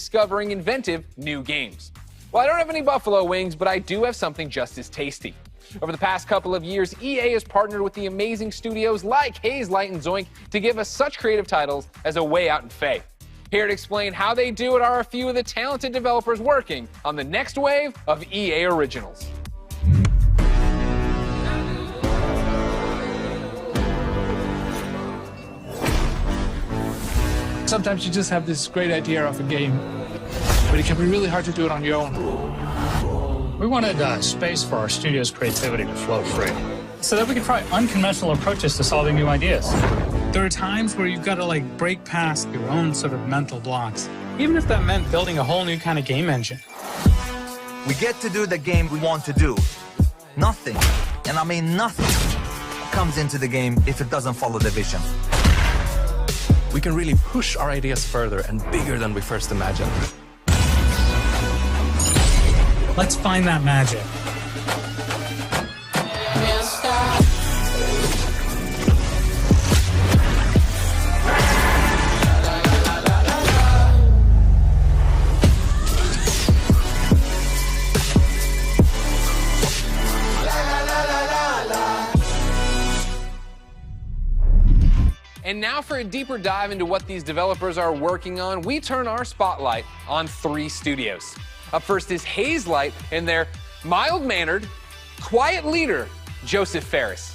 discovering inventive new games. Well, I don't have any buffalo wings, but I do have something just as tasty. Over the past couple of years, EA has partnered with the amazing studios like Hazelight and Zoink to give us such creative titles as A Way Out and Faye. Here to explain how they do it are a few of the talented developers working on the next wave of EA originals. Sometimes you just have this great idea of a game, but it can be really hard to do it on your own. We wanted space for our studio's creativity to flow free, so that we could try unconventional approaches to solving new ideas. There are times where you've got to break past your own sort of mental blocks. Even if that meant building a whole new kind of game engine. We get to do the game we want to do. Nothing, and I mean nothing, comes into the game if it doesn't follow the vision. We can really push our ideas further and bigger than we first imagined. Let's find that magic. And now for a deeper dive into what these developers are working on, we turn our spotlight on 3 studios. Up first is Hazelight and their mild-mannered, quiet leader, Joseph Ferris.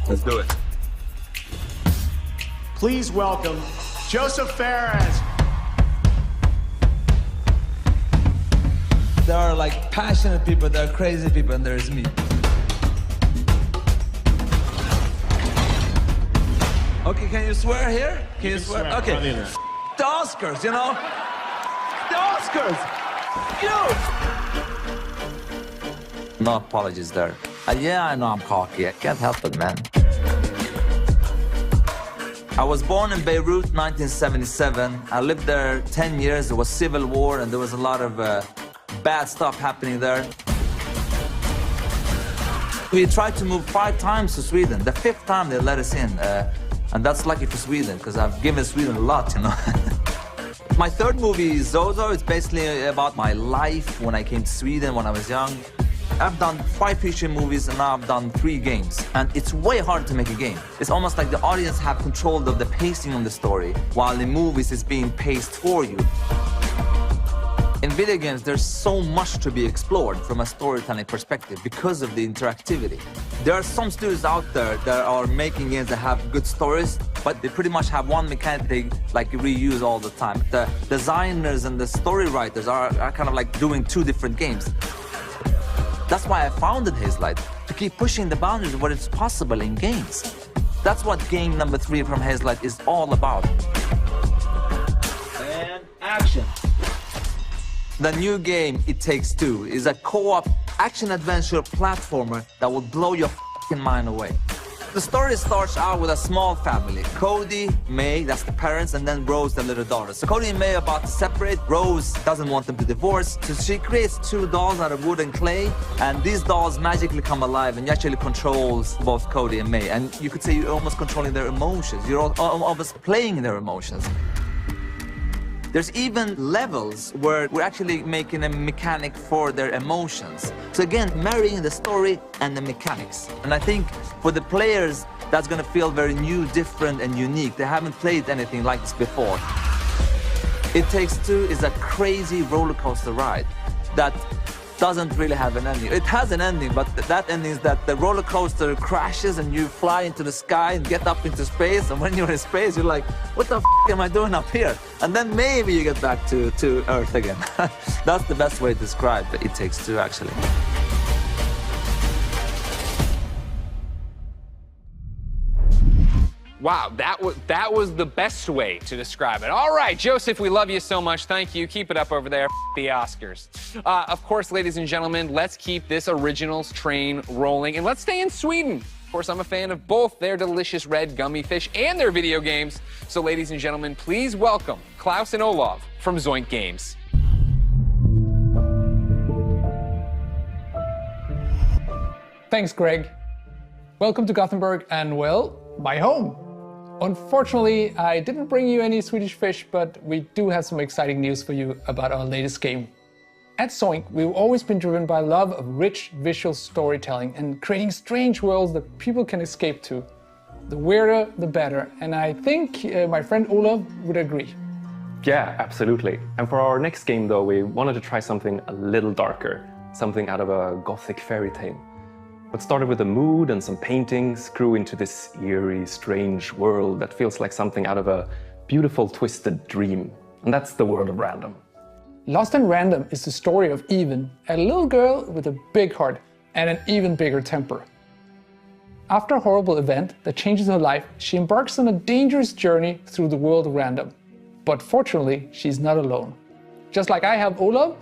Let's do it. Please welcome Joseph Ferris. There are passionate people, there are crazy people, and there is me. Okay, can you swear here? Can you swear? Okay. The Oscars, you know? The Oscars! You! No apologies there. Yeah, I know I'm cocky. I can't help it, man. I was born in Beirut, 1977. I lived there 10 years. There was civil war, and there was a lot of bad stuff happening there. We tried to move 5 times to Sweden. The 5th time they let us in. And that's lucky for Sweden, because I've given Sweden a lot, you know. My 3rd movie, Zozo, it's basically about my life when I came to Sweden when I was young. I've done 5 feature movies, and now I've done 3 games. And it's way hard to make a game. It's almost like the audience have control of the pacing of the story, while in movies it's being paced for you. In video games, there's so much to be explored from a storytelling perspective because of the interactivity. There are some studios out there that are making games that have good stories, but they pretty much have one mechanic they reuse all the time. The designers and the story writers are kind of doing 2 different games. That's why I founded Hazelight, to keep pushing the boundaries of what is possible in games. That's what game number 3 from Hazelight is all about. And action. The new game, It Takes Two, is a co-op action-adventure platformer that will blow your f***ing mind away. The story starts out with a small family. Cody, May, that's the parents, and then Rose, the little daughter. So Cody and May are about to separate. Rose doesn't want them to divorce, so she creates 2 dolls out of wood and clay, and these dolls magically come alive, and you actually controls both Cody and May. And you could say you're almost controlling their emotions. You're almost playing their emotions. There's even levels where we're actually making a mechanic for their emotions. So again, marrying the story and the mechanics. And I think for the players, that's gonna feel very new, different, and unique. They haven't played anything like this before. It Takes Two is a crazy roller coaster ride that doesn't really have an ending. It has an ending, but that ending is that the roller coaster crashes and you fly into the sky and get up into space, and when you're in space, you're like, what the f*** am I doing up here? And then maybe you get back to Earth again. That's the best way to describe It Takes Two, actually. Wow, that was the best way to describe it. All right, Joseph, we love you so much. Thank you. Keep it up over there. The Oscars. Of course, ladies and gentlemen, let's keep this originals train rolling, and let's stay in Sweden. Of course, I'm a fan of both their delicious red gummy fish and their video games. So, ladies and gentlemen, please welcome Klaus and Olav from Zoink Games. Thanks, Greg. Welcome to Gothenburg and, well, my home. Unfortunately, I didn't bring you any Swedish fish, but we do have some exciting news for you about our latest game. At Zoink, we've always been driven by love of rich visual storytelling and creating strange worlds that people can escape to. The weirder, the better, and I think my friend Olav would agree. Yeah, absolutely. And for our next game though, we wanted to try something a little darker, something out of a gothic fairy tale. What started with a mood and some paintings grew into this eerie, strange world that feels like something out of a beautiful, twisted dream. And that's the world of random. Lost in Random is the story of Even, a little girl with a big heart and an even bigger temper. After a horrible event that changes her life, she embarks on a dangerous journey through the world of random. But fortunately, she's not alone. Just like I have Olav,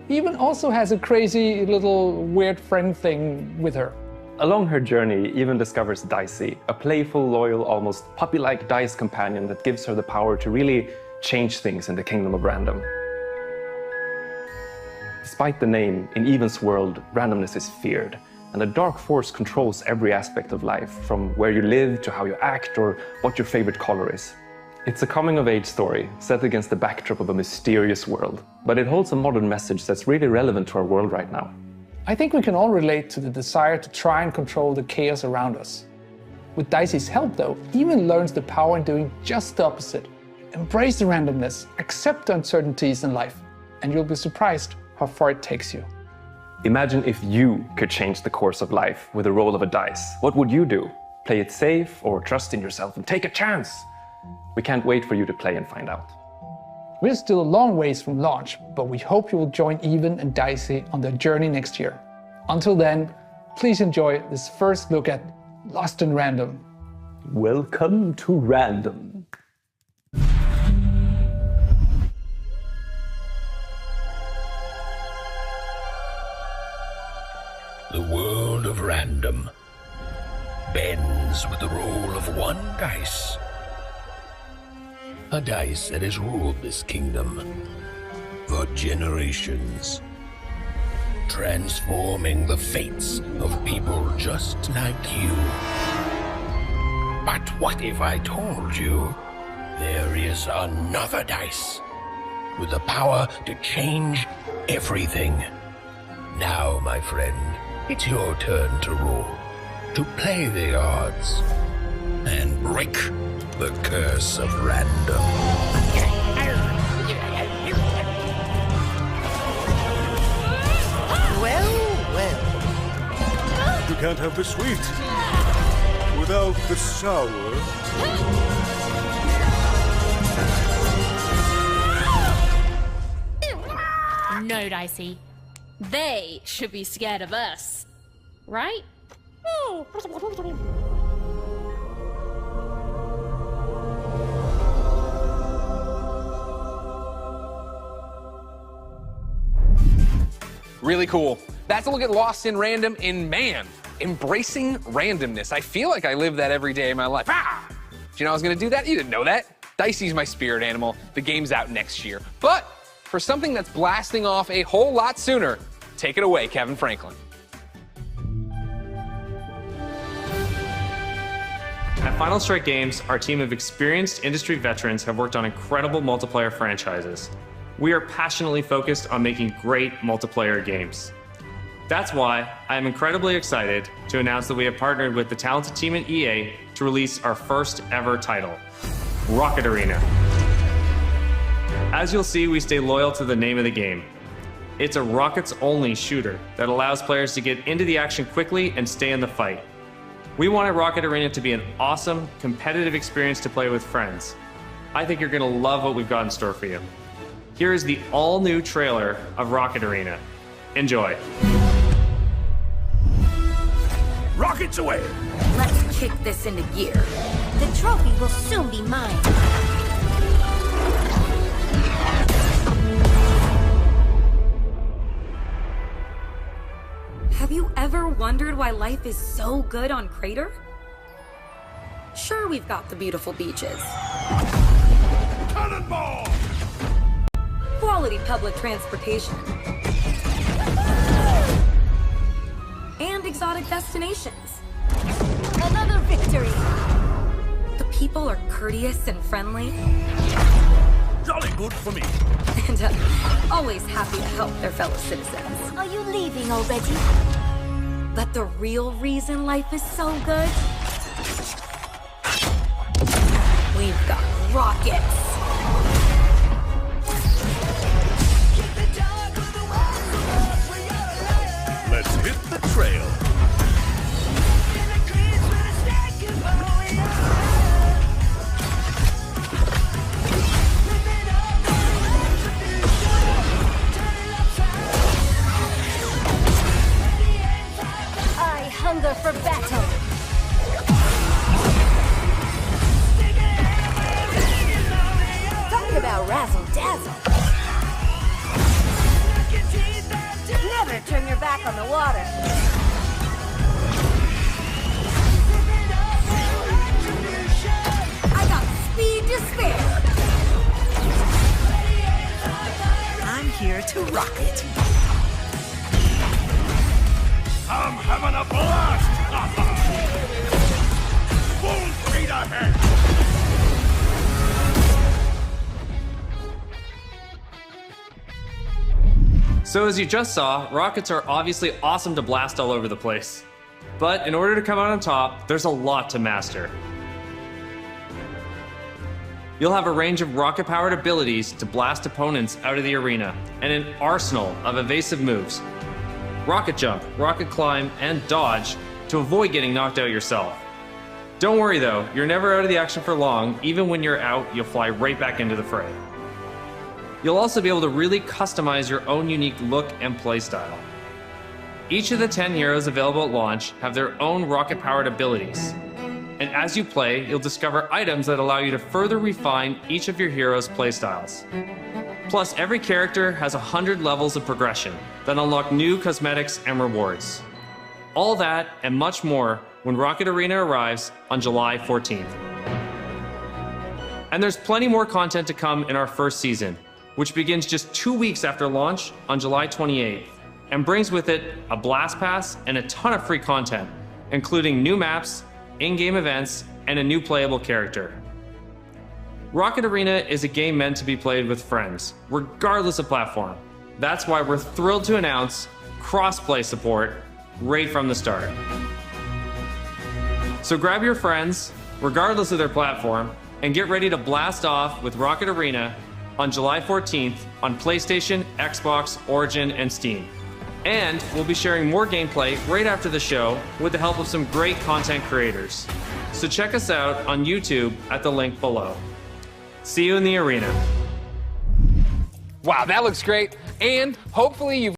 Even also has a crazy little weird friend thing with her. Along her journey, Even discovers Dicey, a playful, loyal, almost puppy-like dice companion that gives her the power to really change things in the kingdom of random. Despite the name, in Even's world, randomness is feared, and a dark force controls every aspect of life, from where you live to how you act or what your favorite color is. It's a coming-of-age story set against the backdrop of a mysterious world, but it holds a modern message that's really relevant to our world right now. I think we can all relate to the desire to try and control the chaos around us. With Dicey's help though, Even learns the power in doing just the opposite. Embrace the randomness, accept the uncertainties in life, and you'll be surprised how far it takes you. Imagine if you could change the course of life with a roll of a dice. What would you do? Play it safe or trust in yourself and take a chance? We can't wait for you to play and find out. We're still a long ways from launch, but we hope you will join Even and Dicey on their journey next year. Until then, please enjoy this first look at Lost in Random. Welcome to Random. The world of random bends with the roll of one dice. A dice that has ruled this kingdom for generations, transforming the fates of people just like you. But what if I told you there is another dice with the power to change everything? Now, my friend, it's your turn to roll, to play the odds, and break the curse of random. Well. You can't have the sweet without the sour. No, Dicey. They should be scared of us, right? Really cool. That's a look at Lost in Random, and man, embracing randomness. I feel like I live that every day of my life. Ah! Do you know I was gonna do that? You didn't know that. Dicey's my spirit animal. The game's out next year. But for something that's blasting off a whole lot sooner, take it away, Kevin Franklin. At Final Strike Games, our team of experienced industry veterans have worked on incredible multiplayer franchises. We are passionately focused on making great multiplayer games. That's why I am incredibly excited to announce that we have partnered with the talented team at EA to release our first ever title, Rocket Arena. As you'll see, we stay loyal to the name of the game. It's a rockets-only shooter that allows players to get into the action quickly and stay in the fight. We wanted Rocket Arena to be an awesome, competitive experience to play with friends. I think you're gonna love what we've got in store for you. Here is the all-new trailer of Rocket Arena. Enjoy. Rockets away! Let's kick this into gear. The trophy will soon be mine. Have you ever wondered why life is so good on Crater? Sure, we've got the beautiful beaches. Cannonball! Quality public transportation. And exotic destinations. Another victory! The people are courteous and friendly. Jolly good for me. And always happy to help their fellow citizens. Are you leaving already? But the real reason life is so good? We've got rockets. Let's hit the trail. I hunger for battle. Talk about razzle-dazzle. Never turn your back on the water. I got speed to spare. I'm here to rock it. I'm having a blast! Full speed ahead! So as you just saw, rockets are obviously awesome to blast all over the place. But in order to come out on top, there's a lot to master. You'll have a range of rocket-powered abilities to blast opponents out of the arena, and an arsenal of evasive moves. Rocket jump, rocket climb, and dodge to avoid getting knocked out yourself. Don't worry though, you're never out of the action for long. Even when you're out, you'll fly right back into the fray. You'll also be able to really customize your own unique look and playstyle. Each of the 10 heroes available at launch have their own rocket-powered abilities. And as you play, you'll discover items that allow you to further refine each of your heroes' playstyles. Plus, every character has 100 levels of progression that unlock new cosmetics and rewards. All that and much more when Rocket Arena arrives on July 14th. And there's plenty more content to come in our first season, which begins just 2 weeks after launch on July 28th, and brings with it a blast pass and a ton of free content, including new maps, in-game events, and a new playable character. Rocket Arena is a game meant to be played with friends, regardless of platform. That's why we're thrilled to announce cross-play support right from the start. So grab your friends, regardless of their platform, and get ready to blast off with Rocket Arena on July 14th on PlayStation, Xbox, Origin, and Steam. And we'll be sharing more gameplay right after the show with the help of some great content creators. So check us out on YouTube at the link below. See you in the arena. Wow, that looks great. And hopefully you've